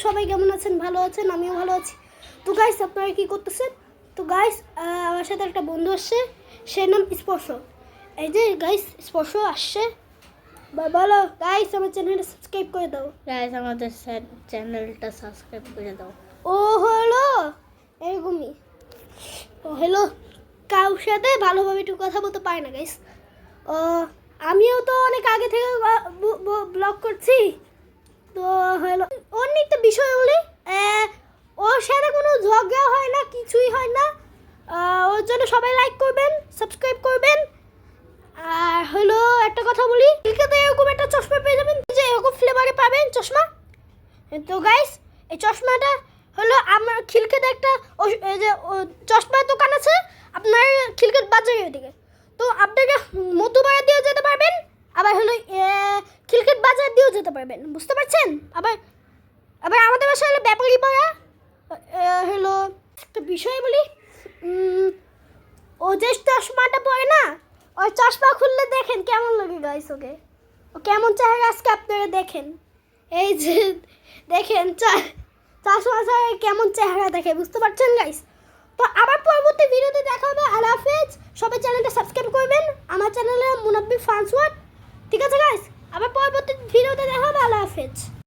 সবাই কেমন আছেন? ভালো আছেন? আমিও ভালো আছি। তো গাইস, আপনারা কি করতেছেন? তো গাইস, আমার সাথে একটা বন্ধু আসছে, সে নাম স্পর্শ। এই যে গাইস, স্পর্শ আসছে। বলো গাইস, আমার চ্যানেলটা সাবস্ক্রাইব করে দাও। গাইস আমাদের চ্যানেলটা সাবস্ক্রাইব করে দাও। ও হলো এরকমই। ও হলো কারোর সাথে ভালোভাবে একটু কথা বলতে পারে না গাইস। ও আমিও তো অনেক আগে থেকে ব্লগ করছি। তো হলো অন্য একটা বিষয় বলি, ওর সাথে কোনো ঝগড়া হয় না, কিছুই হয় না। ওর জন্য সবাই লাইক করবেন, সাবস্ক্রাইব করবেন। আর হলো একটা কথা বলি, ক্লিকেতে এরকম একটা চশমা পেয়ে যাবেন, যে এরকম ফ্লেভারে পাবেন চশমা। তো গাইস, এই চশমাটা হলো আমার খিলকেতে একটা চশমার দোকান আছে আপনার খিলকেত বাজারের দিকে। তো আপনাকে মধ্যপাড়া দিয়েও যেতে পারবেন, আবার হলো খিলকেত বাজার দিয়েও যেতে পারবেন, বুঝতে পারছেন? আবার আবার আমাদের বাসা হলো ব্যাপারী পাড়া। হলো একটা বিষয় বলি, ও যে চশমাটা পরে না, ওই চশমা খুললে দেখেন কেমন লাগে গাইস ওকে। ও কেমন চেহারা আজকে আপনারা দেখেন। এই যে দেখেন চশমা ছাড়া কেমন চেহারা দেখে, বুঝতে পারছেন গাইস? তো আবার পরবর্তী ভিডিওতে দেখা হবে। আল্লাহ হাফেজ। সবাই চ্যানেলটা সাবস্ক্রাইব করবেন, আমার চ্যানেলে মুনাব্বি ফান্স ওয়ার্ড। ঠিক আছে গাইস, আবার পরবর্তী ভিডিওতে দেখা হবে। আল্লাহ হাফেজ।